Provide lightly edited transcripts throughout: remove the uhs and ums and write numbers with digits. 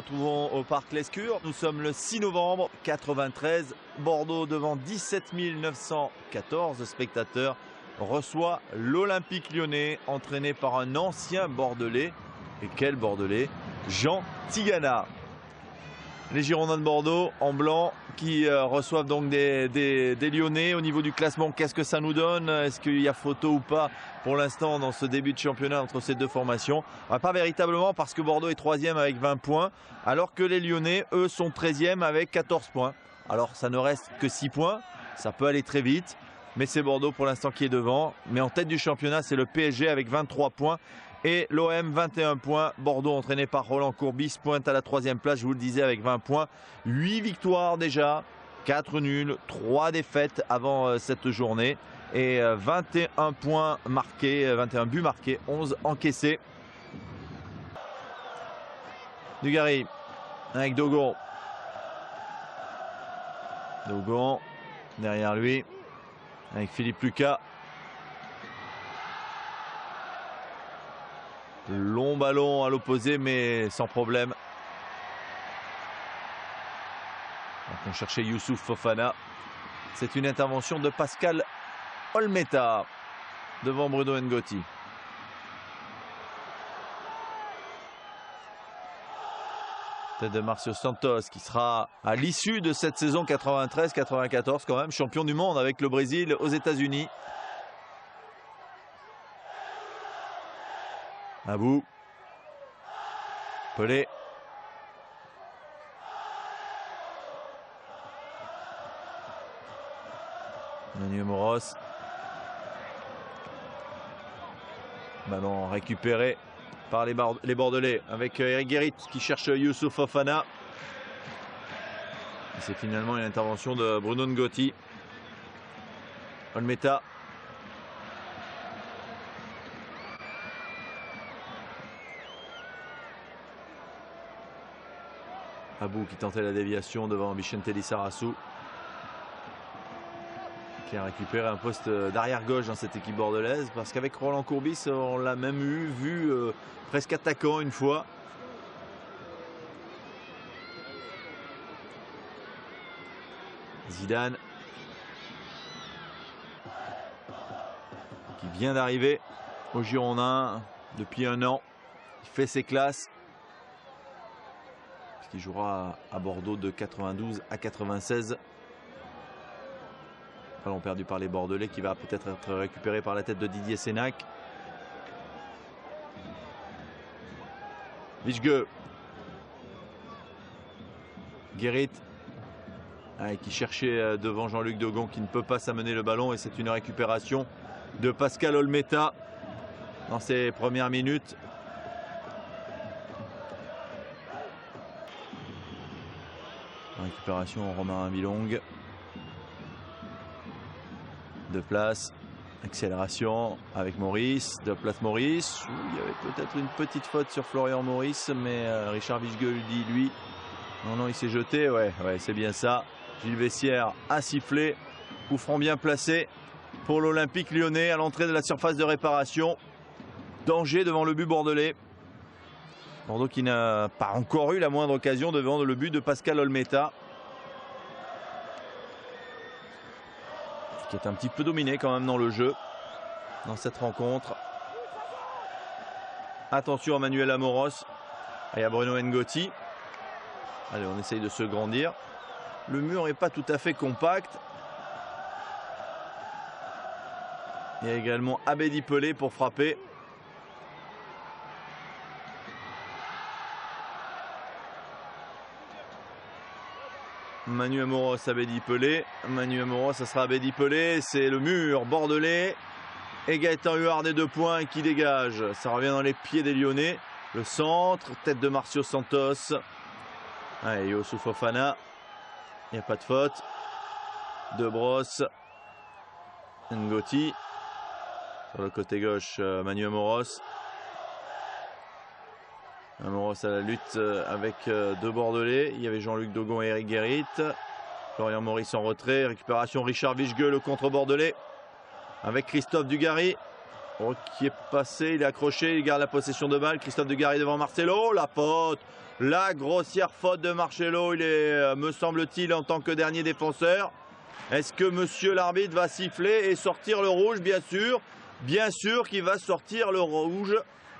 retrouvons au Parc Lescure. Nous sommes le 6 novembre 93. Bordeaux, devant 17 914 spectateurs, reçoit l'Olympique Lyonnais, entraîné par un ancien Bordelais. Et quel Bordelais? Jean Tigana. Les Girondins de Bordeaux en blanc qui reçoivent donc des Lyonnais. Au niveau du classement, qu'est-ce que ça nous donne? Est-ce qu'il y a photo ou pas pour l'instant dans ce début de championnat entre ces deux formations? Pas véritablement, parce que Bordeaux est 3e avec 20 points, alors que les Lyonnais, eux, sont 13e avec 14 points. Alors ça ne reste que 6 points, ça peut aller très vite, mais c'est Bordeaux pour l'instant qui est devant. Mais en tête du championnat, c'est le PSG avec 23 points. Et l'OM 21 points. Bordeaux, entraîné par Roland Courbis, pointe à la 3e place, je vous le disais, avec 20 points. 8 victoires déjà, 4 nuls, 3 défaites avant cette journée. Et 21 points marqués, 21 buts marqués, 11 encaissés. Dugarry avec Dogon. Dogon derrière lui avec Philippe Lucas. Long ballon à l'opposé, mais sans problème. On cherchait Youssouf Fofana. C'est une intervention de Pascal Olmeta devant Bruno Ngotti. Tête de Marcio Santos qui sera à l'issue de cette saison 93-94 quand même champion du monde avec le Brésil aux États-Unis. Abou. Pelé. Manuel Moros. Ballon récupéré par les Bordelais avec Eric Guérit qui cherche Youssouf Fofana. C'est finalement une intervention de Bruno Ngotti. Olmeta. Abou qui tentait la déviation devant Vicente Lissarazu, qui a récupéré un poste d'arrière gauche dans cette équipe bordelaise, parce qu'avec Roland Courbis on l'a même vu presque attaquant une fois. Zidane qui vient d'arriver au Girondins depuis un an, il fait ses classes. Qui jouera à Bordeaux de 92 à 96. Ballon perdu par les Bordelais qui va peut-être être récupéré par la tête de Didier Sénac. Vichgue. Guérit qui cherchait devant Jean-Luc Dogon qui ne peut pas s'amener le ballon, et c'est une récupération de Pascal Olmeta dans ses premières minutes. Récupération Romain Milong. De place. Accélération avec Maurice. De place Maurice. Il y avait peut-être une petite faute sur Florian Maurice, mais Richard Vichgue lui dit lui. Non, il s'est jeté. Ouais, c'est bien ça. Gilles Vessière a sifflé. Coup franc bien placé pour l'Olympique Lyonnais à l'entrée de la surface de réparation. Danger devant le but bordelais. Bordeaux qui n'a pas encore eu la moindre occasion devant le but de Pascal Olmeta, qui est un petit peu dominé quand même dans le jeu, dans cette rencontre. Attention à Manuel Amoros et à Bruno Ngotti. Allez, on essaye de se grandir. Le mur n'est pas tout à fait compact. Il y a également Abedi Pelé pour frapper. Manu Amoros, Abedi Pelé. Manu Amoros, ça sera Abedi Pelé. C'est le mur bordelais. Et Gaëtan Huard des 2 points qui dégage. Ça revient dans les pieds des Lyonnais. Le centre, tête de Marcio Santos. Allez, Youssouf Fofana. Il n'y a pas de faute. De Brosse. Ngotti. Sur le côté gauche, Manu Amoros. Amoros à la lutte avec 2 Bordelais. Il y avait Jean-Luc Dogon et Eric Guérit. Florian Maurice en retrait. Récupération Richard Vichgue, le contre bordelais. Avec Christophe Dugarry. Oh, qui est passé, il est accroché, il garde la possession de balle. Christophe Dugarry devant Marcelo, la faute, la grossière faute de Marcelo. Il est, me semble-t-il, en tant que dernier défenseur. Est-ce que monsieur l'arbitre va siffler et sortir le rouge? Bien sûr qu'il va sortir le rouge.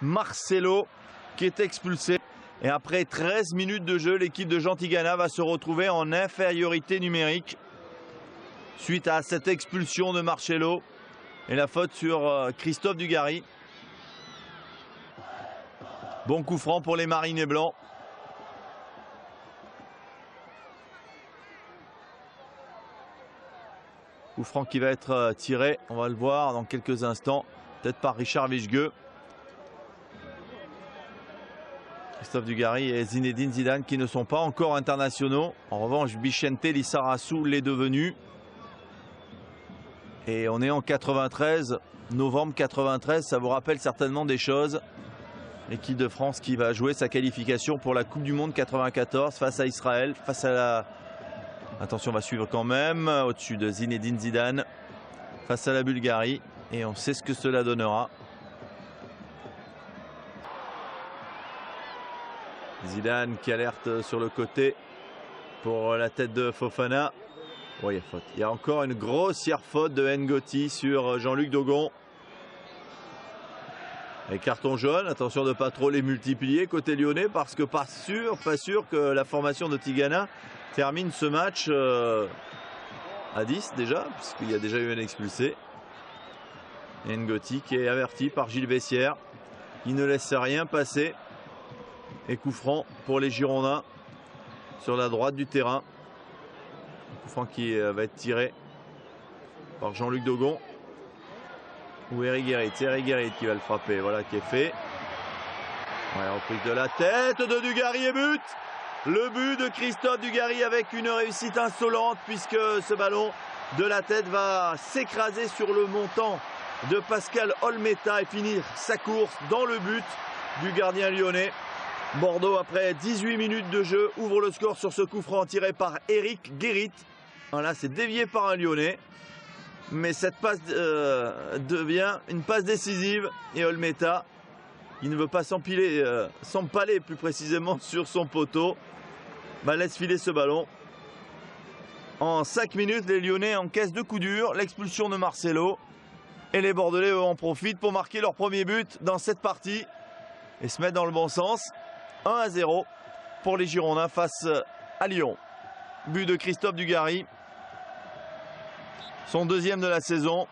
Marcelo qui est expulsé. Et après 13 minutes de jeu, l'équipe de Jean Tigana va se retrouver en infériorité numérique suite à cette expulsion de Marcelo. Et la faute sur Christophe Dugarry. Bon coup franc pour les Marinés Blancs. Coup franc qui va être tiré, on va le voir dans quelques instants, peut-être par Richard Vichgueux. Christophe Dugarry et Zinedine Zidane qui ne sont pas encore internationaux. En revanche, Vicente Lizarazu l'est devenu. Et on est en 93, novembre 93, ça vous rappelle certainement des choses. L'équipe de France qui va jouer sa qualification pour la Coupe du Monde 94 face à Israël, face à la... Attention, on va suivre quand même, au-dessus de Zinedine Zidane, face à la Bulgarie. Et on sait ce que cela donnera. Zidane qui alerte sur le côté pour la tête de Fofana. Oh, il y a faute. Il y a encore une grossière faute de Ngoti sur Jean-Luc Dogon. Et carton jaune, attention de ne pas trop les multiplier côté lyonnais parce que pas sûr que la formation de Tigana termine ce match à 10 déjà, puisqu'il y a déjà eu un expulsé. Ngoti qui est averti par Gilles Vessière. Il ne laisse rien passer. Et coup franc pour les Girondins sur la droite du terrain. Coup franc qui va être tiré par Jean-Luc Dogon ou Eric Guérit. C'est Eric Guérit qui va le frapper. Voilà qui est fait. Ouais, reprise de la tête de Dugarry et but. Le but de Christophe Dugarry avec une réussite insolente puisque ce ballon de la tête va s'écraser sur le montant de Pascal Olmeta et finir sa course dans le but du gardien lyonnais. Bordeaux, après 18 minutes de jeu, ouvre le score sur ce coup franc tiré par Eric Guérit. Voilà, c'est dévié par un Lyonnais. Mais cette passe devient une passe décisive. Et Olmeta, il ne veut pas s'empaler plus précisément sur son poteau. Laisse filer ce ballon. En 5 minutes, les Lyonnais encaissent 2 coups durs. L'expulsion de Marcelo. Et les Bordelais en profitent pour marquer leur premier but dans cette partie. Et se mettre dans le bon sens. 1-0 pour les Girondins face à Lyon. But de Christophe Dugarry. Son deuxième de la saison.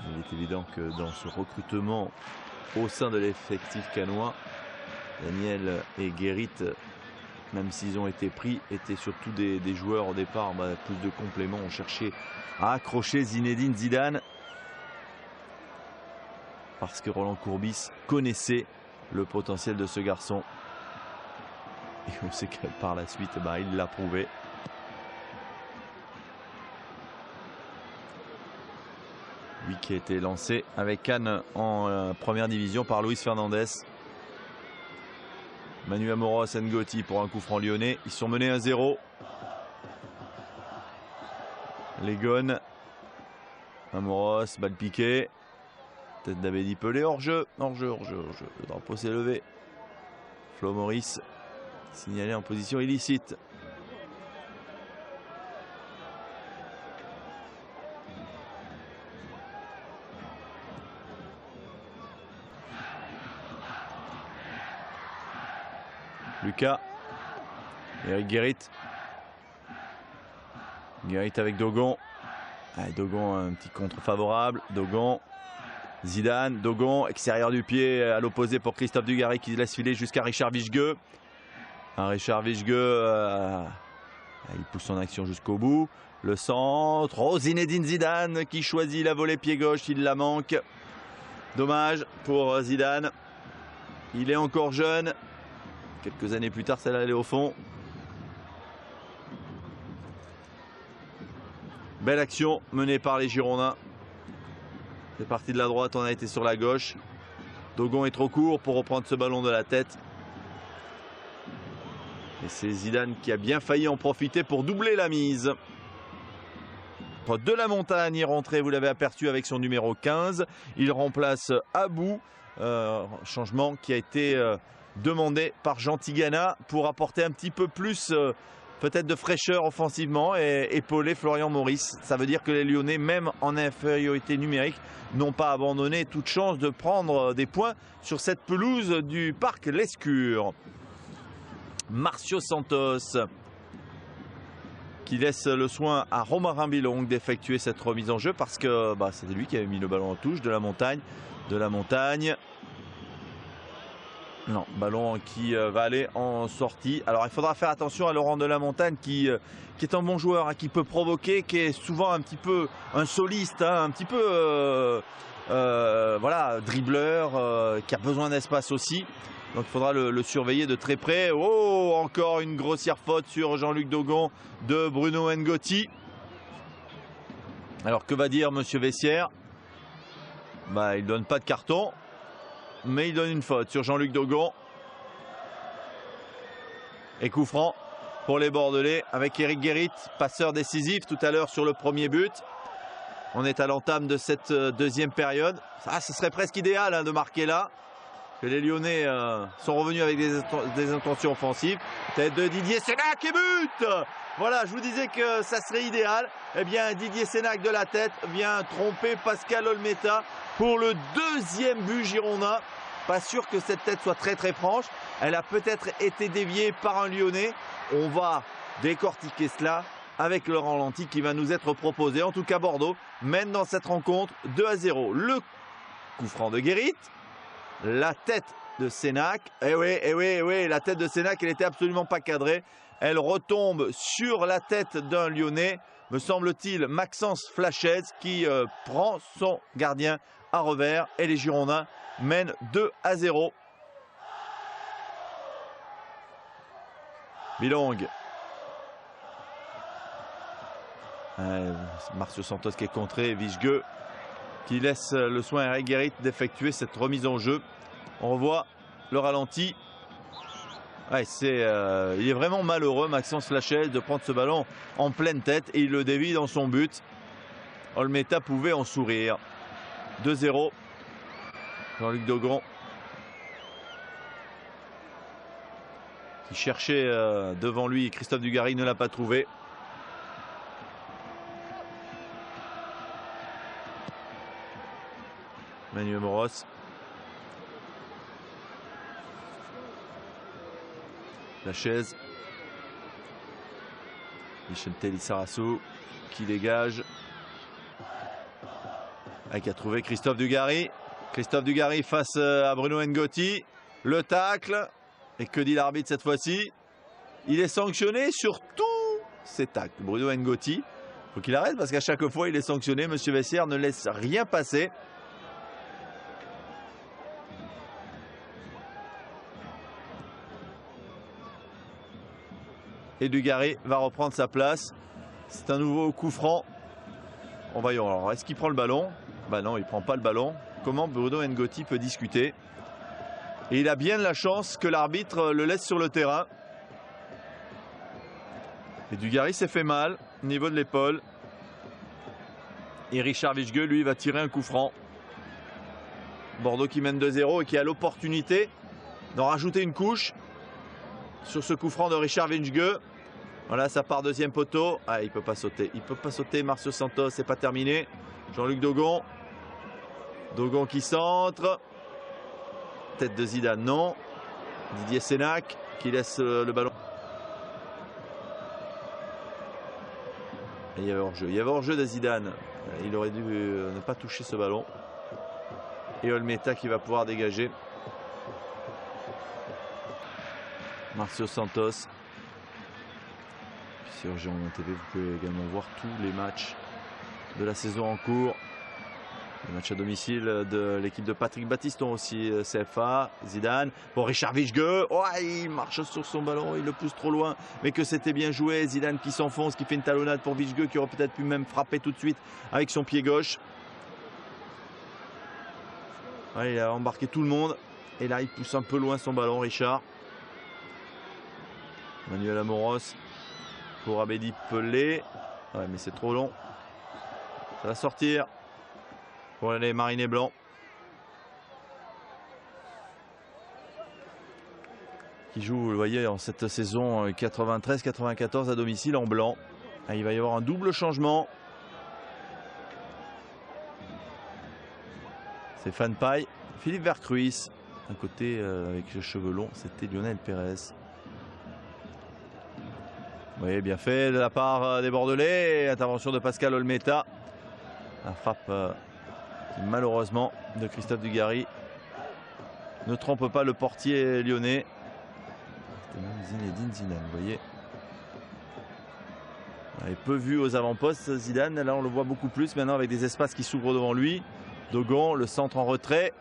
Il est évident que dans ce recrutement au sein de l'effectif cannois, Daniel et Guérit, même s'ils ont été pris, étaient surtout des joueurs au départ. Plus de compléments, ont cherché à accrocher Zinedine Zidane. Parce que Roland Courbis connaissait le potentiel de ce garçon. Et on sait que par la suite, il l'a prouvé. Lui qui a été lancé avec Cannes en première division par Luis Fernandez. Manu Amoros, Ngoti pour un coup franc lyonnais. Ils sont menés 1-0. Les Gones. Amoros, balle piquée. Tête d'Abedi Pelé, hors-jeu. Le drapeau s'est levé. Flo Maurice, signalé en position illicite. Lucas. Eric Guérit. Guérit avec Dogon. Dogon, un petit contre favorable. Dogon. Zidane, Dogon, extérieur du pied à l'opposé pour Christophe Dugarry qui laisse filer jusqu'à Richard Vichgueux. Richard Vichgueux, il pousse son action jusqu'au bout. Le centre, Zinedine Zidane qui choisit la volée pied gauche, il la manque. Dommage pour Zidane. Il est encore jeune. Quelques années plus tard, ça allait au fond. Belle action menée par les Girondins. C'est parti de la droite, on a été sur la gauche. Dogon est trop court pour reprendre ce ballon de la tête. Et c'est Zidane qui a bien failli en profiter pour doubler la mise. De la Montagne est rentré, vous l'avez aperçu, avec son numéro 15. Il remplace Abou, changement qui a été demandé par Jean Tigana pour apporter un petit peu plus peut-être de fraîcheur offensivement et épauler Florian Maurice. Ça veut dire que les Lyonnais, même en infériorité numérique, n'ont pas abandonné toute chance de prendre des points sur cette pelouse du parc Lescure. Marcio Santos qui laisse le soin à Romarin Bilong d'effectuer cette remise en jeu parce que c'était lui qui avait mis le ballon en touche. De la Montagne. Non, ballon qui va aller en sortie. Alors il faudra faire attention à Laurent de la Montagne qui est un bon joueur, qui peut provoquer, qui est souvent un petit peu un soliste, un petit peu voilà, dribbleur, qui a besoin d'espace aussi. Donc il faudra le surveiller de très près. Oh, encore une grossière faute sur Jean-Luc Dogon de Bruno Ngotti. Alors que va dire Monsieur Vessière? Il ne donne pas de carton, mais il donne une faute sur Jean-Luc Dogon. Et coup franc pour les Bordelais avec Eric Guérit, passeur décisif tout à l'heure sur le premier but. On est à l'entame de cette deuxième période. Ce serait presque idéal de marquer là. Que les Lyonnais sont revenus avec des intentions offensives. Tête de Didier Sénac et but! Voilà, je vous disais que ça serait idéal. Eh bien, Didier Sénac de la tête vient tromper Pascal Olmeta pour le deuxième but girondin. Pas sûr que cette tête soit très franche. Elle a peut-être été déviée par un Lyonnais. On va décortiquer cela avec le ralenti qui va nous être proposé. En tout cas, Bordeaux mène dans cette rencontre 2-0. Le coup franc de Guérit. La tête de Sénac, oui, la tête de Sénac, elle n'était absolument pas cadrée. Elle retombe sur la tête d'un Lyonnais, me semble-t-il, Maxence Flachez, qui prend son gardien à revers. Et les Girondins mènent 2-0. Bilong. Marcio Santos qui est contré, Vichgueux qui laisse le soin à Eric Guérit d'effectuer cette remise en jeu. On revoit le ralenti. Il est vraiment malheureux, Maxence Flachez, de prendre ce ballon en pleine tête et il le dévie dans son but. Olmeta pouvait en sourire. 2-0. Jean-Luc Dogon qui cherchait devant lui. Christophe Dugarry ne l'a pas trouvé. Manuel Moros. La chaise. Vicente Lissarassou qui dégage. Qui a trouvé Christophe Dugarry. Christophe Dugarry face à Bruno Ngotti. Le tacle. Et que dit l'arbitre cette fois-ci? Il est sanctionné sur tous ses tacles. Bruno Ngotti. Il faut qu'il arrête parce qu'à chaque fois il est sanctionné. Monsieur Vessière ne laisse rien passer. Et Dugarry va reprendre sa place. C'est un nouveau coup franc. On va y voir. Alors, est-ce qu'il prend le ballon? Non, il ne prend pas le ballon. Comment Bruno Ngotti peut discuter? Et il a bien de la chance que l'arbitre le laisse sur le terrain. Et Dugarry s'est fait mal au niveau de l'épaule. Et Richard Vichgueux, lui, va tirer un coup franc. Bordeaux qui mène 2-0 et qui a l'opportunité d'en rajouter une couche sur ce coup franc de Richard Vichgueux. Voilà, ça part deuxième poteau. Il ne peut pas sauter. Il ne peut pas sauter. Marcio Santos, c'est pas terminé. Jean-Luc Dogon. Dogon qui centre. Tête de Zidane, non. Didier Sénac qui laisse le ballon. Et il y avait hors-jeu. Il y avait hors-jeu de Zidane. Il aurait dû ne pas toucher ce ballon. Et Olmeta qui va pouvoir dégager. Marcio Santos. Puis sur Géant TV, vous pouvez également voir tous les matchs de la saison en cours. Les matchs à domicile de l'équipe de Patrick Battiston aussi, CFA, Zidane. Bon, Richard Vichgueux, il marche sur son ballon, il le pousse trop loin, mais que c'était bien joué. Zidane qui s'enfonce, qui fait une talonnade pour Vichgueux, qui aurait peut-être pu même frapper tout de suite avec son pied gauche. Il a embarqué tout le monde, et là il pousse un peu loin son ballon, Richard. Manuel Amoros pour Abedi Pelé. Mais c'est trop long. Ça va sortir pour les Marinés blancs. Qui joue, vous le voyez, en cette saison 93-94 à domicile en blanc. Il va y avoir un double changement. Stéphane Paille, Philippe Vercruis. Un côté avec les cheveux longs, c'était Lionel Pérez. Vous voyez, bien fait de la part des Bordelais. Intervention de Pascal Olmeta. La frappe malheureusement de Christophe Dugarry ne trompe pas le portier lyonnais. C'était même Zinedine Zidane, vous voyez. Il est peu vu aux avant-postes, Zidane. Là, on le voit beaucoup plus maintenant avec des espaces qui s'ouvrent devant lui. Dogon, le centre en retrait.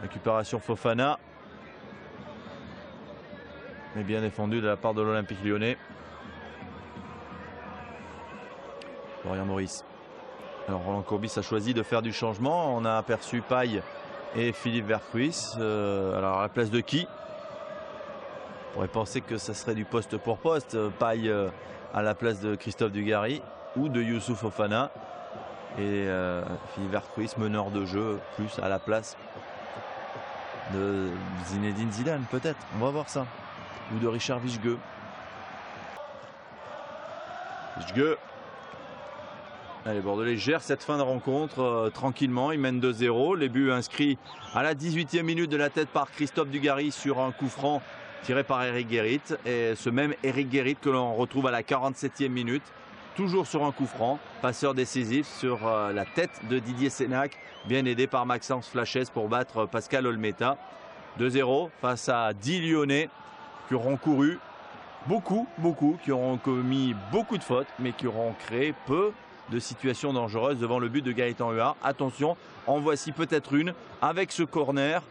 Récupération Fofana. Mais bien défendu de la part de l'Olympique lyonnais. Florian Maurice. Alors Roland Courbis a choisi de faire du changement. On a aperçu Paille et Philippe Vercruis. Alors à la place de qui? On pourrait penser que ça serait du poste pour poste. Paille à la place de Christophe Dugarry ou de Youssouf Fofana. Et Philippe Vercruis, meneur de jeu, plus à la place de Zinedine Zidane, peut-être. On va voir ça. Ou de Richard Vichgueux. Vichgueux. Les Bordelais gèrent cette fin de rencontre tranquillement. Ils mènent 2-0. Les buts inscrits à la 18e minute de la tête par Christophe Dugarry sur un coup franc tiré par Eric Guérit. Et ce même Eric Guérit que l'on retrouve à la 47e minute. Toujours sur un coup franc. Passeur décisif sur la tête de Didier Sénac. Bien aidé par Maxence Flachez pour battre Pascal Olmeta. 2-0 face à 10 Lyonnais qui auront couru beaucoup, qui auront commis beaucoup de fautes, mais qui auront créé peu de situations dangereuses devant le but de Gaëtan Huard. Attention, en voici peut-être une avec ce corner.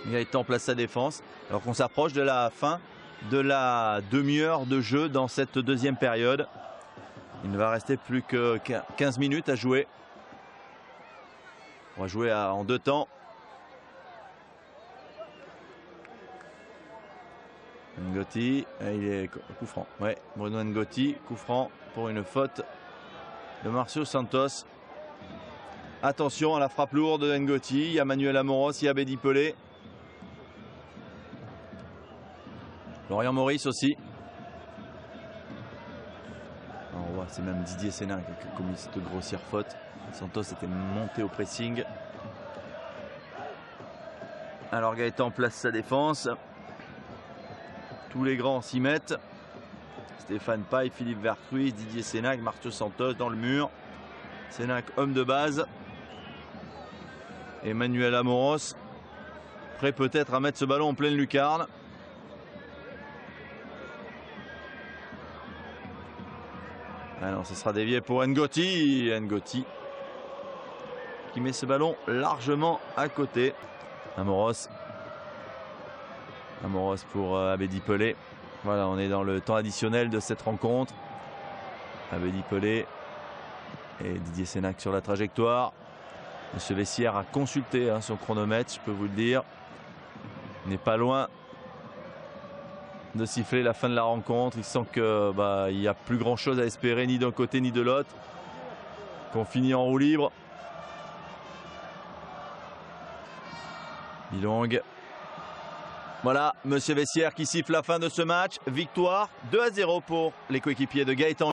Gaëtan place sa défense alors qu'on s'approche de la fin de la demi-heure de jeu dans cette deuxième période. Il ne va rester plus que 15 minutes à jouer. On va jouer en deux temps. Ngotti, il est coup franc. Ouais, Bruno Ngotti, coup franc pour une faute de Marcio Santos. Attention à la frappe lourde de Ngotti. Il y a Manuel Amoros, il y a Bédi Pelé. Florian Maurice aussi. On voit, c'est même Didier Sénac qui a commis cette grossière faute. Santos était monté au pressing. Alors Gaëtan place sa défense. Tous les grands s'y mettent. Stéphane Paille, Philippe Vercruis, Didier Sénac, Marcio Santos dans le mur. Sénac, homme de base. Emmanuel Amoros, prêt peut-être à mettre ce ballon en pleine lucarne. Alors ce sera dévié pour Ngotti. Ngotti qui met ce ballon largement à côté. Amoros. Amoros pour Abedi Pelé. Voilà, on est dans le temps additionnel de cette rencontre. Abedi Pelé et Didier Sénac sur la trajectoire. Monsieur Vessière a consulté son chronomètre, je peux vous le dire. Il n'est pas loin de siffler la fin de la rencontre. Il sent que il n'y a plus grand chose à espérer ni d'un côté ni de l'autre. Qu'on finit en roue libre. Milong. Voilà, Monsieur Vessière qui siffle la fin de ce match. Victoire 2-0 pour les coéquipiers de Gaëtan.